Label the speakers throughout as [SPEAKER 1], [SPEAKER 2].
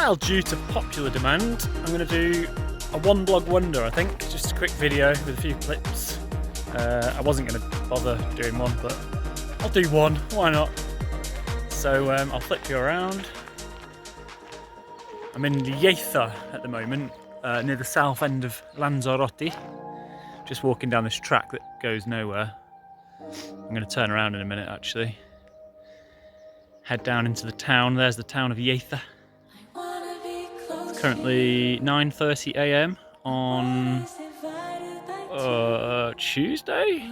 [SPEAKER 1] Well, due to popular demand, I'm going to do a one blog wonder, I think. Just a quick video with a few clips. I wasn't going to bother doing one, but I'll do one, why not? So I'll flip you around. I'm in Lleida at the moment, near the south end of Lanzarote. Just walking down this track that goes nowhere. I'm going to turn around in a minute actually. Head down into the town. There's the town of Lleida. It's currently 9:30 AM on Tuesday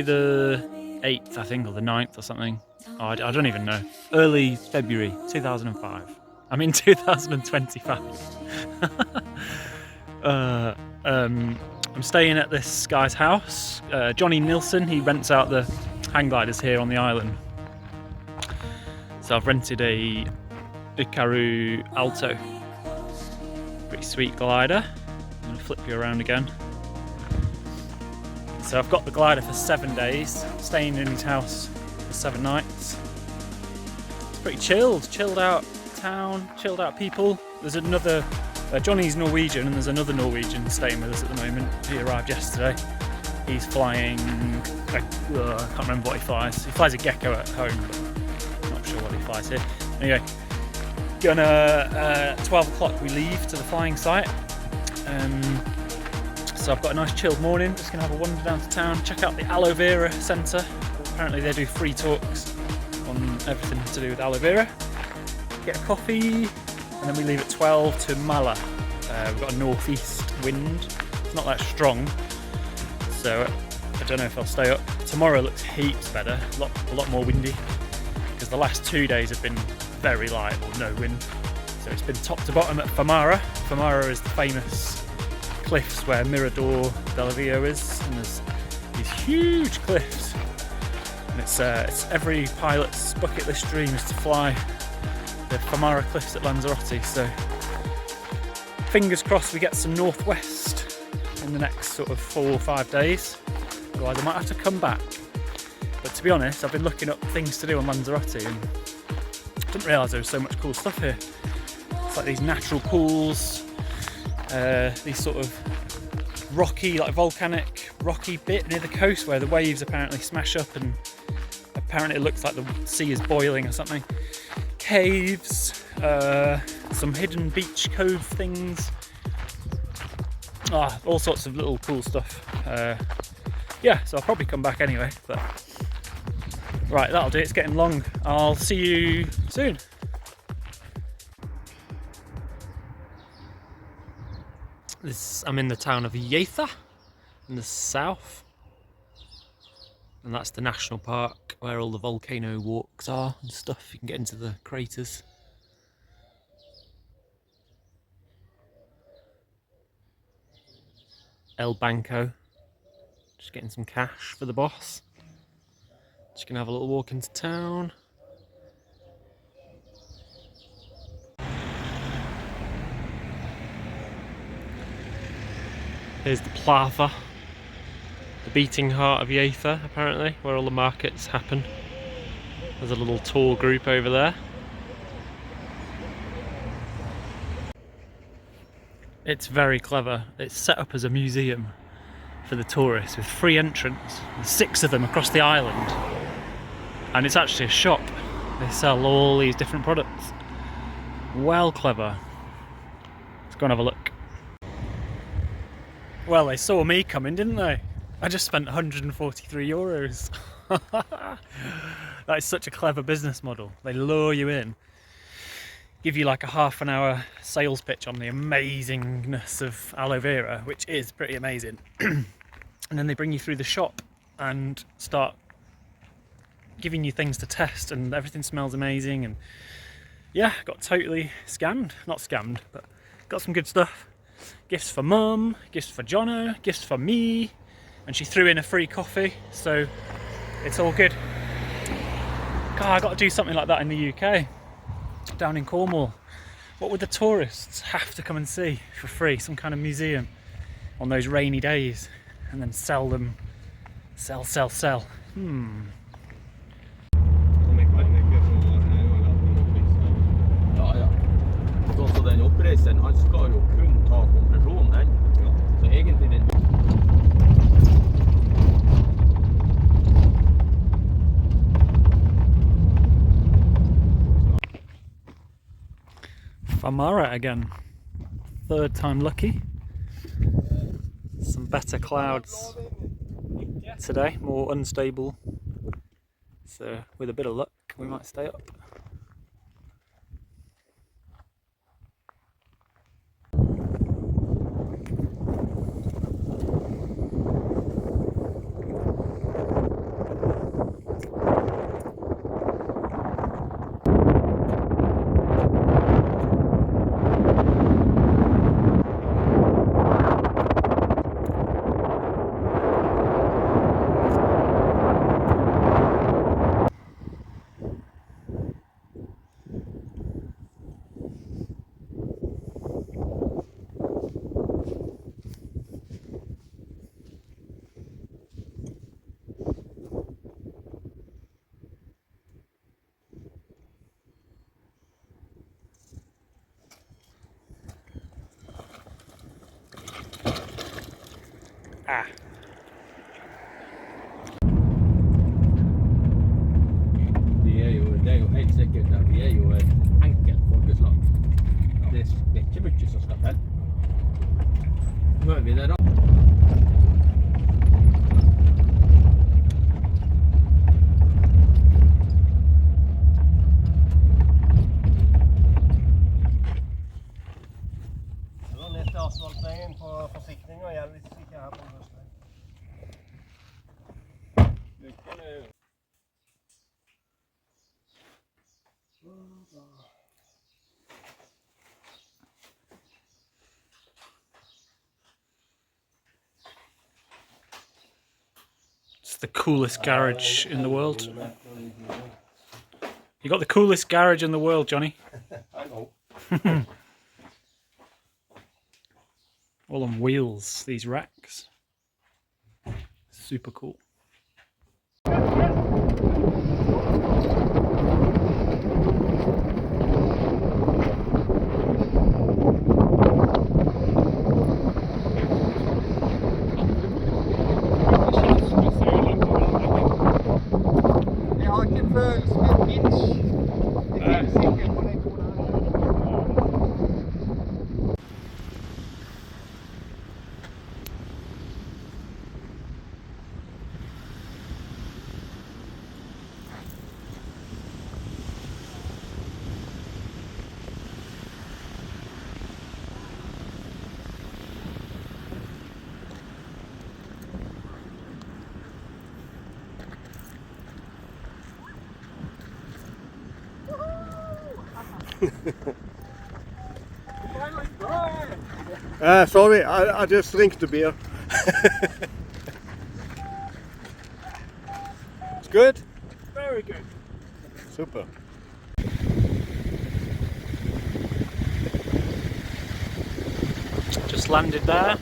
[SPEAKER 1] the 8th I think, or the 9th or something. Oh, I don't even know. Early February 2005. I mean 2025. I'm staying at this guy's house, Johnny Nilsson. He rents out the hang gliders here on the island. So I've rented a Cuchillo Alto. Pretty sweet glider. I'm going to flip you around again. So I've got the glider for 7 days, staying in his house for 7 nights. It's pretty chilled out town, chilled out people. There's another, Johnny's Norwegian, and there's another Norwegian staying with us at the moment. He arrived yesterday. He's flying, I can't remember what he flies. He flies a Gecko at home, but not sure what he flies here. Anyway, gonna 12 o'clock we leave to the flying site. So I've got a nice chilled morning. Just gonna have a wander down to town, check out the aloe vera centre. Apparently they do free talks on everything to do with aloe vera. Get a coffee, and then we leave at 12 to Mala. We've got a northeast wind. It's not that strong, so I don't know if I'll stay up. Tomorrow looks heaps better, a lot more windy, because the last 2 days have been very light or no wind. So it's been top to bottom at Famara. Famara is the famous cliffs where Mirador del Rio is, and there's these huge cliffs. And it's every pilot's bucket list dream is to fly the Famara cliffs at Lanzarote. So fingers crossed we get some northwest in the next sort of 4 or 5 days. Otherwise I might have to come back. But to be honest, I've been looking up things to do on Lanzarote and didn't realise there was so much cool stuff here. It's like these natural pools, these sort of rocky, like volcanic, rocky bit near the coast where the waves apparently smash up and apparently it looks like the sea is boiling or something. Caves, some hidden beach cove things. All sorts of little cool stuff. Yeah, so I'll probably come back anyway, but right, that'll do. It's getting long. I'll see you soon. I'm in the town of Lleida in the south, and that's the national park where all the volcano walks are and stuff. You can get into the craters. El Banco. Just getting some cash for the boss. Just gonna have a little walk into town. Here's the Plaza, the beating heart of Lleida, apparently, where all the markets happen. There's a little tour group over there. It's very clever. It's set up as a museum for the tourists with free entrance. There's 6 of them across the island. And it's actually a shop. They sell all these different products. Well clever. Let's go and have a look. Well, they saw me coming, didn't they? I just spent 143 euros. That is such a clever business model. They lure you in, give you like a half an hour sales pitch on the amazingness of aloe vera, which is pretty amazing. And then they bring you through the shop and start giving you things to test, and everything smells amazing. And yeah, got totally scammed. Not scammed, but got some good stuff. Gifts for mum, gifts for Jono, gifts for me, and she threw in a free coffee, so it's all good. God, I got to do something like that in the UK, down in Cornwall. What would the tourists have to come and see for free? Some kind of museum on those rainy days, and then sell them, sell.
[SPEAKER 2] sånn som den oppreiseren, han skal jo kun ta kompresjonen, den. Ja. Så egentlig den...
[SPEAKER 1] Famara again. Third time lucky. Some better clouds today, more unstable. So with a bit of luck, we might stay up. Ah.
[SPEAKER 2] Det er jo helt sikkert at vi er jo et enkelt folkeslag. Det er ikke mye som skal til. Hører vi det da?
[SPEAKER 3] Det var ned til asfaltveien på forsikringen igjen hvis vi ikke er her på Løsveien.
[SPEAKER 1] It's the coolest garage in the world. You got the coolest garage in the world, Johnny.
[SPEAKER 2] I know.
[SPEAKER 1] All on wheels, these racks. Super cool.
[SPEAKER 3] Jeg har ikke en følelse med pitch. Det finnes ikke på den koden her.
[SPEAKER 4] Sorry, I just drank the beer. It's good?
[SPEAKER 1] Very good.
[SPEAKER 4] Super.
[SPEAKER 1] Just landed there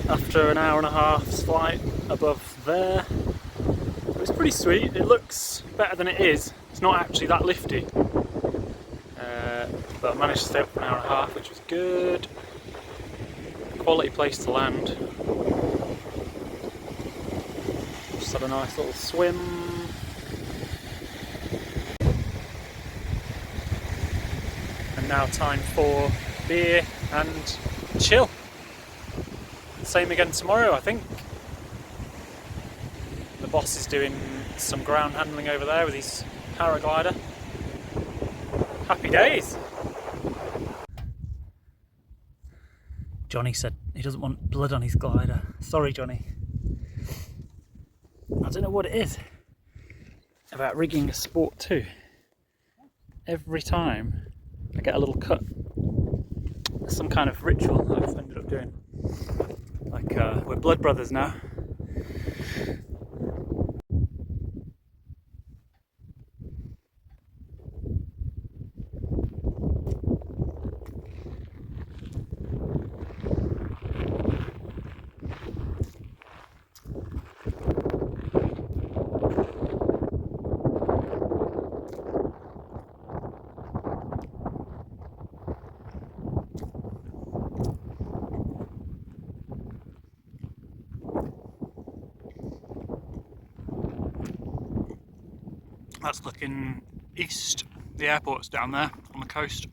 [SPEAKER 1] after an hour and a half's flight above there. It was pretty sweet. It looks better than it is. It's not actually that lifty. But I managed to stay up for an hour and a half, which was good. Quality place to land. Just had a nice little swim. And now time for beer and chill. Same again tomorrow, I think. The boss is doing some ground handling over there with his paraglider. Happy days! Johnny said he doesn't want blood on his glider. Sorry, Johnny. I don't know what it is about rigging a Sport 2. Every time I get a little cut, some kind of ritual I've ended up doing. Like, we're blood brothers now. That's looking east. The airport's down there on the coast.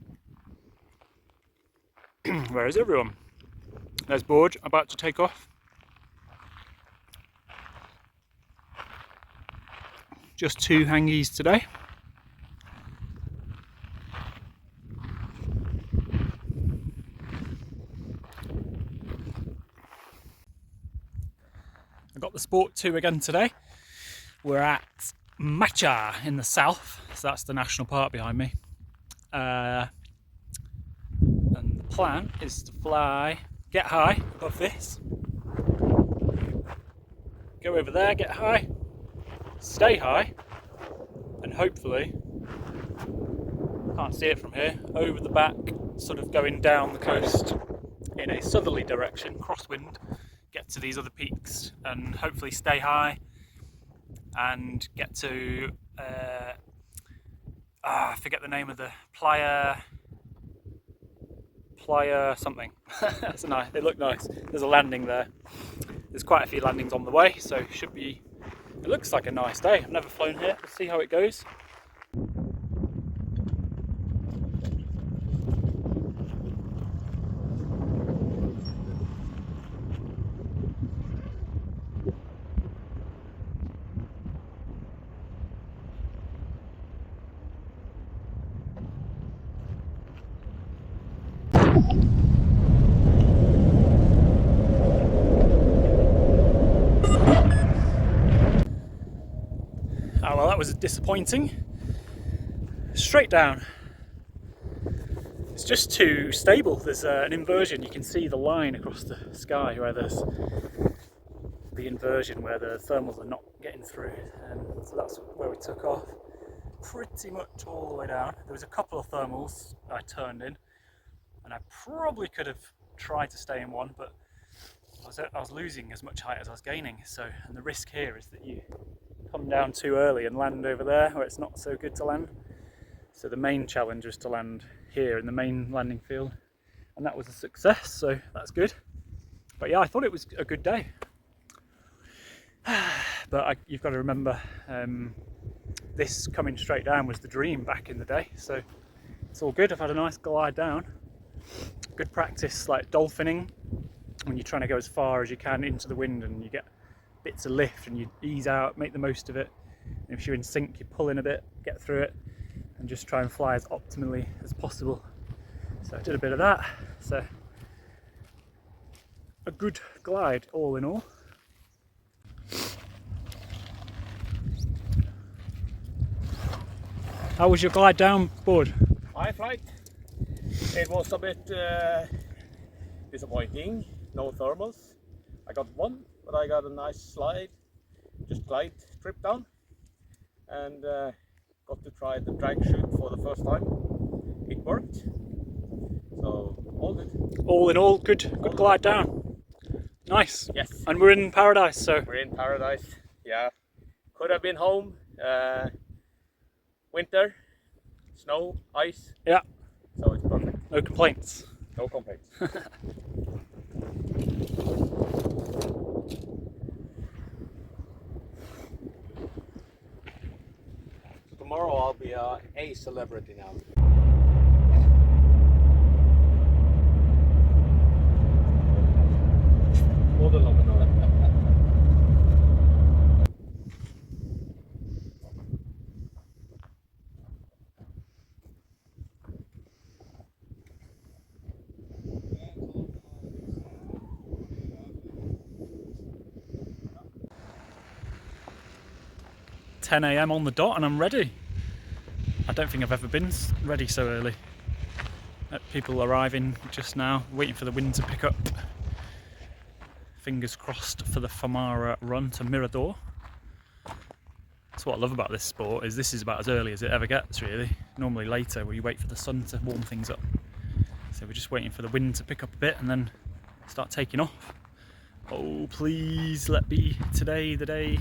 [SPEAKER 1] Where is everyone? There's Borge about to take off. Just 2 hangies today. I got the Sport 2 again today. We're at Macha in the south, so that's the national park behind me. And the plan is to fly, get high above this, go over there, get high, stay high, and hopefully, can't see it from here, over the back, sort of going down the coast in a southerly direction, crosswind, get to these other peaks and hopefully stay high and get to, I forget the name of the playa something. That's nice. They look nice. There's a landing there. There's quite a few landings on the way, so should be. It looks like a nice day. I've never flown here. Let's see how it goes. Oh well, that was disappointing. Straight down. It's just too stable. There's an inversion. You can see the line across the sky where there's the inversion, where the thermals are not getting through. And so that's where we took off. Pretty much all the way down. There was a couple of thermals I turned in, and I probably could have tried to stay in one, but I was losing as much height as I was gaining. So, and the risk here is that you come down too early and land over there where it's not so good to land. So the main challenge was to land here in the main landing field, and that was a success, so that's good. But yeah, I thought it was a good day. But you've got to remember, this coming straight down was the dream back in the day, so it's all good. I've had a nice glide down. Good practice, like dolphining, when you're trying to go as far as you can into the wind and you get bits of lift and you ease out, make the most of it. And if you're in sync, you pull in a bit, get through it, and just try and fly as optimally as possible. So I did a bit of that. So a good glide all in all. How was your glide down, Bud?
[SPEAKER 2] High flight. It was a bit disappointing. No thermals. I got one, but I got a nice slide, just glide trip down, and got to try the drag chute for the first time. It worked, so all good.
[SPEAKER 1] All in all, good glide down. Nice.
[SPEAKER 2] Yes.
[SPEAKER 1] And we're in paradise, so.
[SPEAKER 2] We're in paradise. Yeah. Could have been home. Winter, snow, ice.
[SPEAKER 1] Yeah.
[SPEAKER 2] So it's perfect.
[SPEAKER 1] No complaints.
[SPEAKER 2] No complaints. Tomorrow I'll be a celebrity now.
[SPEAKER 1] $10 AM on the dot and I'm ready. I don't think I've ever been ready so early. People arriving just now, waiting for the wind to pick up. Fingers crossed for the Famara run to Mirador. That's what I love about this sport, is this is about as early as it ever gets really. Normally later where you wait for the sun to warm things up. So we're just waiting for the wind to pick up a bit and then start taking off. Oh please let be today the day.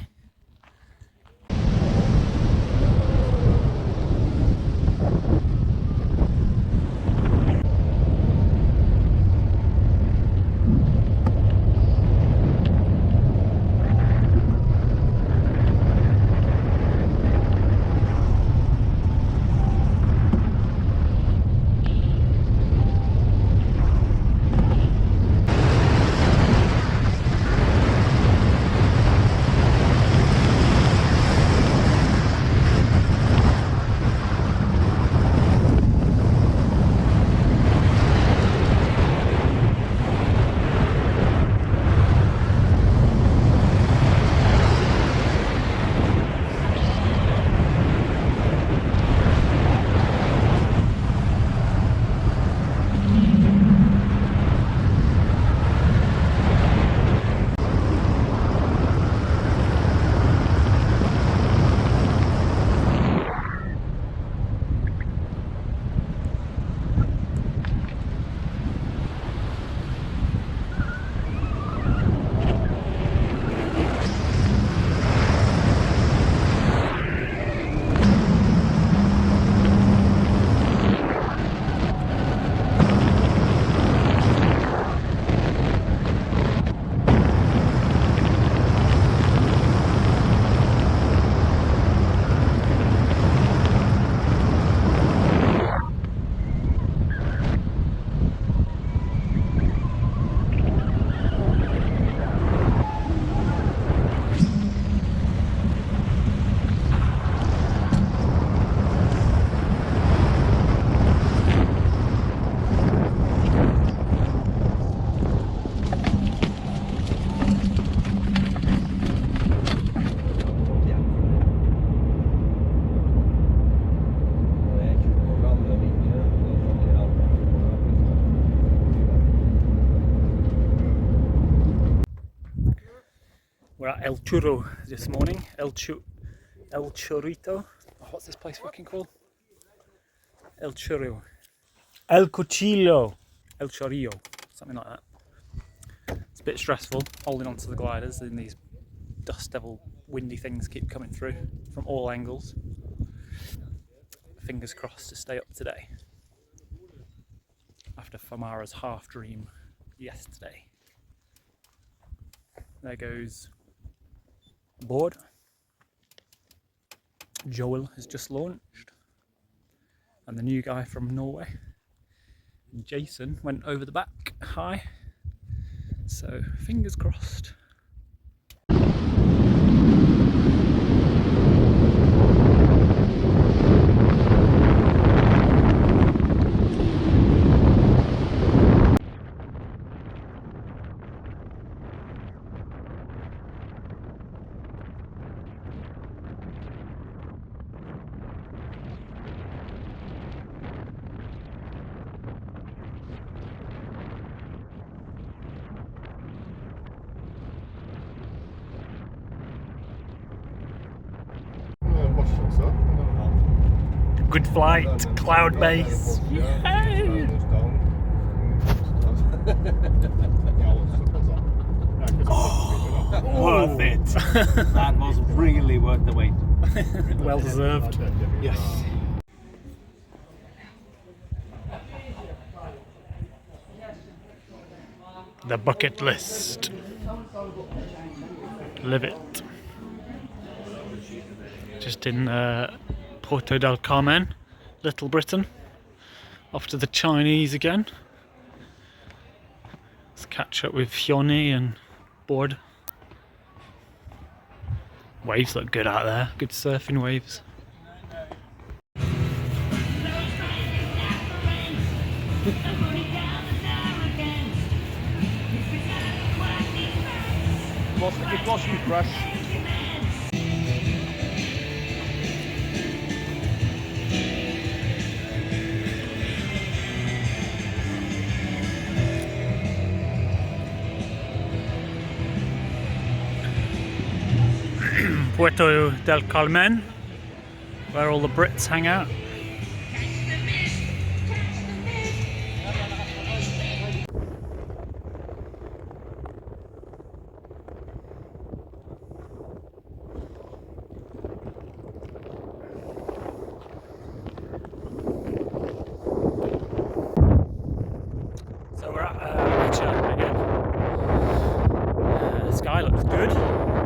[SPEAKER 1] We're at El Churro this morning. El Chorrito. Oh, what's this place fucking called? El Churro. El Cuchillo. El Chorrillo. Something like that. It's a bit stressful holding onto the gliders and these dust devil windy things keep coming through from all angles. Fingers crossed to stay up today. After Famara's half dream yesterday. There goes board. Joel has just launched. And the new guy from Norway. And Jason went over the back high. So fingers crossed. Good flight, cloud base. Yay! Worth it.
[SPEAKER 5] That was really worth the wait.
[SPEAKER 1] Well deserved.
[SPEAKER 5] Yes.
[SPEAKER 1] The bucket list. Live it. Just in Porto del Carmen, Little Britain. Off to the Chinese again. Let's catch up with Fiona and Board. Waves look good out there. Good surfing waves.
[SPEAKER 2] It wasn't crush.
[SPEAKER 1] Puerto del Carmen, where all the Brits hang out. So we're at Cuchillo again. The sky looks good.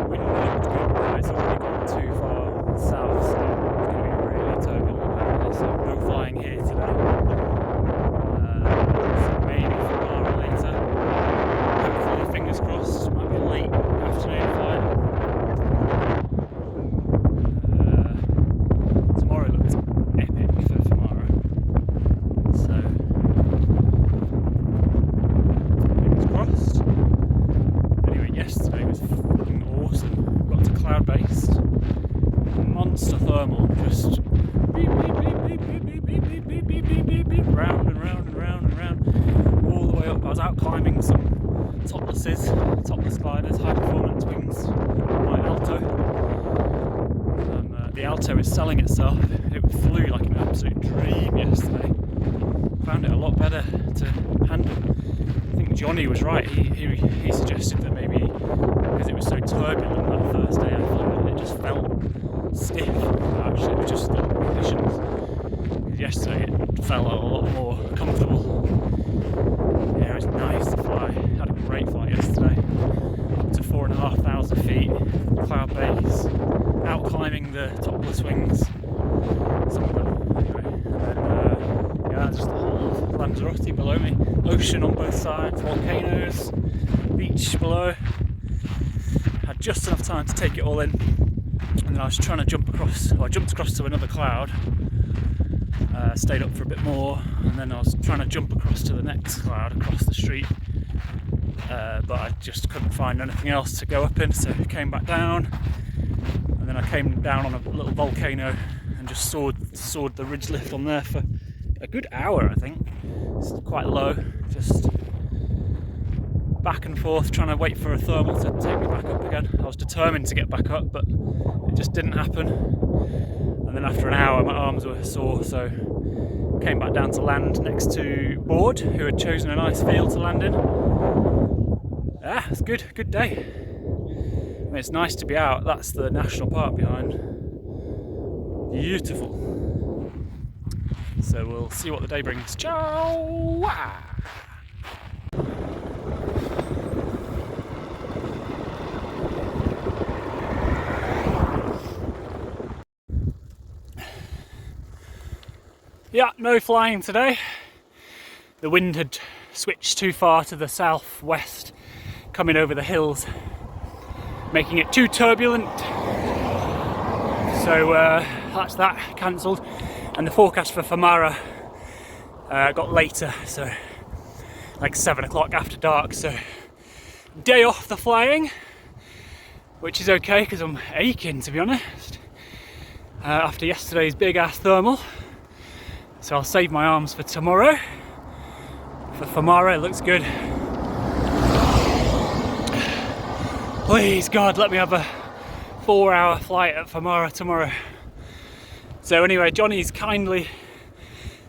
[SPEAKER 1] Wind looks good, but it's already gone too far south, so it's going to be really turbulent apparently. So no flying here today. So maybe Famara later. Hopefully, fingers crossed, might be a late afternoon flight. Tomorrow looks epic for Famara. So fingers crossed. Anyway, yesterday was fucking awesome. Got to cloud base, monster thermal, just beep beep beep beep beep beep beep beep beep beep beep beep, round and round and round and round, all the way up. I was out climbing some topless gliders, high performance wings, my Alto. And the Alto is selling itself. It flew like an absolute dream yesterday. Found it a lot better to handle. I think Johnny was right. He suggested that maybe because it was so turbulent that first day I found it just felt stiff. Actually, it was just the conditions. Because yesterday it felt a lot more comfortable. Yeah, it was nice to fly. Had a great flight yesterday. Up to 4,500 feet, cloud base, out climbing the topless wings. Some of them, anyway. And then, yeah, just the whole of Lanzarote below me. Ocean on both sides, volcanoes, beach below. Had just enough time to take it all in, and then I was trying to jump across. Well, I jumped across to another cloud, stayed up for a bit more, and then I was trying to jump across to the next cloud across the street, but I just couldn't find anything else to go up in, so I came back down, and then I came down on a little volcano and just soared the ridge lift on there for a good hour, I think. It's quite low, just back and forth trying to wait for a thermal to take me back up again. I was determined to get back up, but it just didn't happen. And then after an hour my arms were sore, so came back down to land next to Board, who had chosen a nice field to land in. Yeah, it's good day. I mean, it's nice to be out. That's the national park behind. Beautiful. So we'll see what the day brings. Ciao! Yeah, no flying today. The wind had switched too far to the southwest, coming over the hills, making it too turbulent. So that's that cancelled. And the forecast for Famara got later, so like 7 o'clock after dark. So day off the flying, which is okay because I'm aching, to be honest, after yesterday's big ass thermal. So I'll save my arms for tomorrow. For Famara, it looks good. Please God, let me have a 4-hour flight at Famara tomorrow. So anyway, Johnny's kindly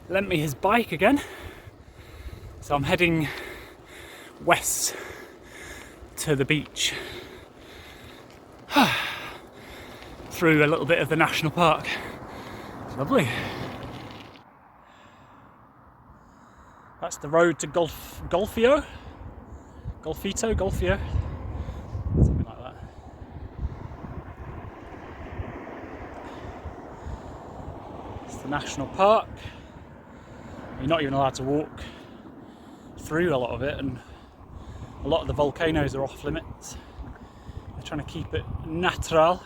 [SPEAKER 1] lent me his bike again. So I'm heading west to the beach. Through a little bit of the national park. It's lovely. That's the road to Golfio? Golfio? Something like that. It's the national park. You're not even allowed to walk through a lot of it, and a lot of the volcanoes are off limits. They're trying to keep it natural.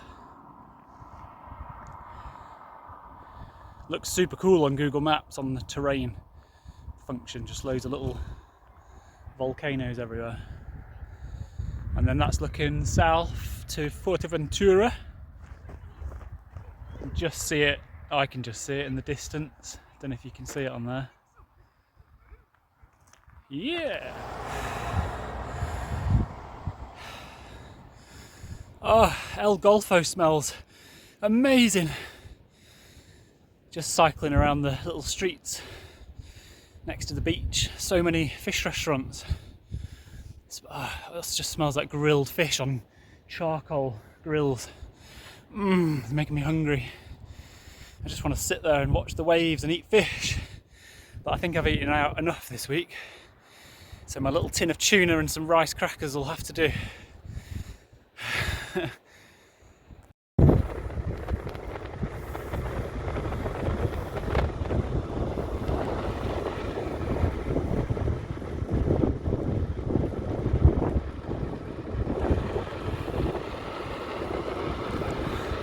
[SPEAKER 1] Looks super cool on Google Maps on the terrain function, just loads of little volcanoes everywhere. And then that's looking south to Fuerteventura. You can just see it, I can just see it in the distance. Don't know if you can see it on there. Yeah! Oh, El Golfo smells amazing. Just cycling around the little streets next to the beach. So many fish restaurants. This just smells like grilled fish on charcoal grills. It's making me hungry. I just want to sit there and watch the waves and eat fish. But I think I've eaten out enough this week. So my little tin of tuna and some rice crackers will have to do.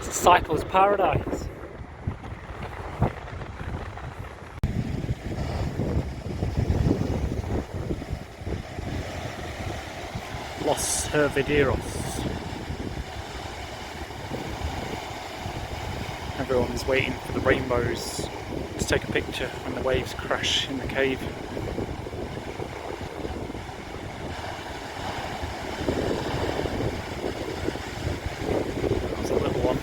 [SPEAKER 1] Cycler's paradise. Los Hervideros. Everyone's waiting for the rainbows to take a picture when the waves crash in the cave. That was a little one.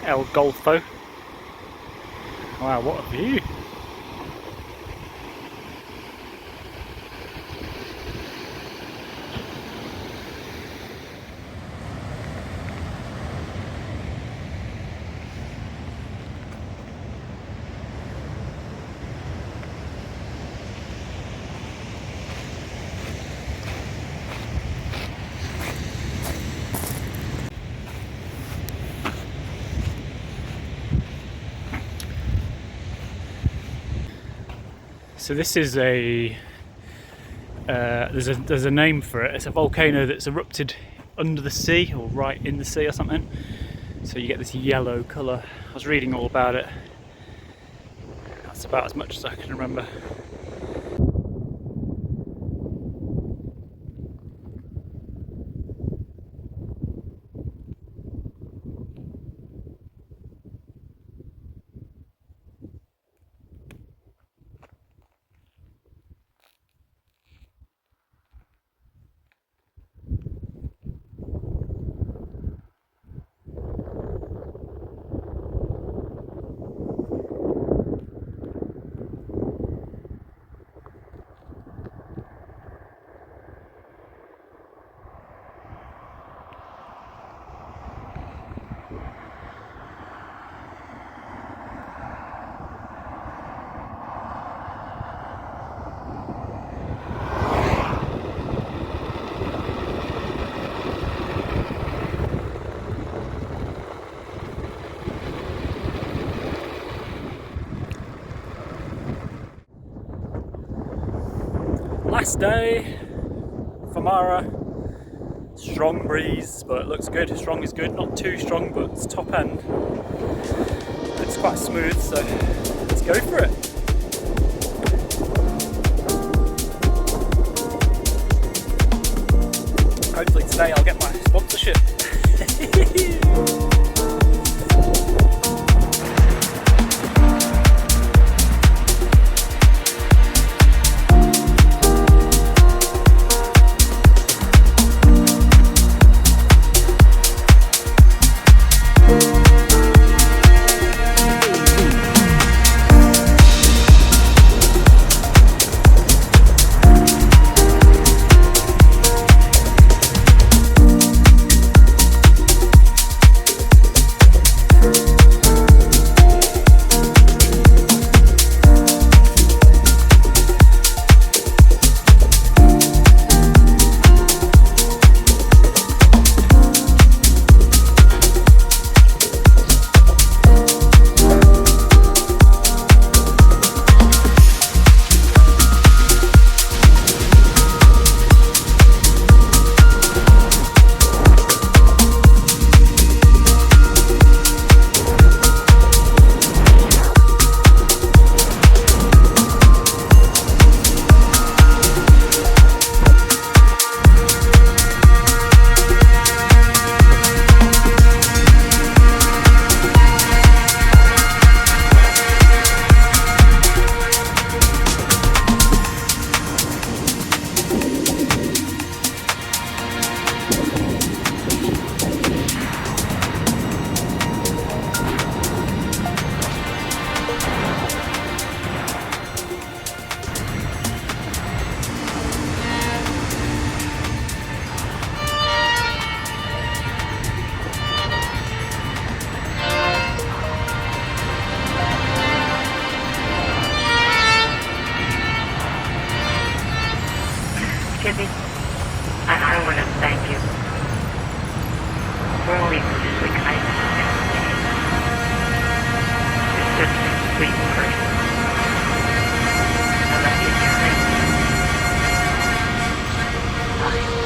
[SPEAKER 1] El Golfo. Wow, what a view! So this is there's a name for it. It's a volcano that's erupted under the sea or right in the sea or something. So you get this yellow colour. I was reading all about it. That's about as much as I can remember. Last day, Famara, strong breeze, but it looks good. Strong is good, not too strong, but it's top end. It's quite smooth, so let's go for it. Hopefully today I'll get my sponsorship.
[SPEAKER 6] Kitty, I want to thank you for all your really kindness every day. You're such a sweet person. I love you dearly. Bye.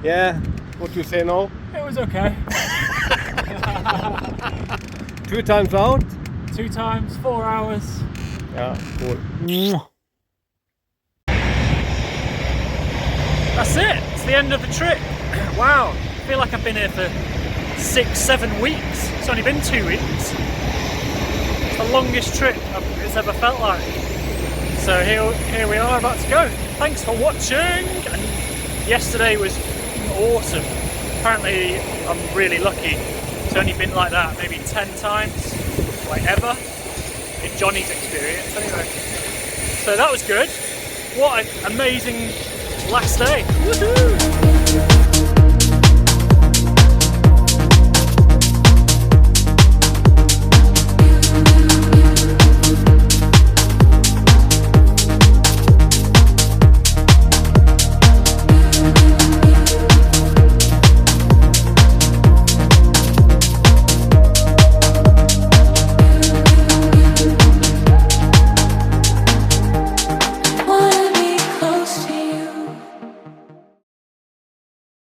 [SPEAKER 4] Yeah, what do you say now?
[SPEAKER 1] It was okay.
[SPEAKER 4] 2 times out?
[SPEAKER 1] 2 times, 4 hours.
[SPEAKER 4] Yeah, cool.
[SPEAKER 1] That's it. It's the end of the trip. Wow. I feel like I've been here for 6-7 weeks. It's only been 2 weeks. It's the longest trip it's ever felt like. So here we are about to go. Thanks for watching. And yesterday was awesome. Apparently I'm really lucky. It's only been like that maybe 10 times, like ever, in Johnny's experience anyway. So that was good. What an amazing last day. Woohoo!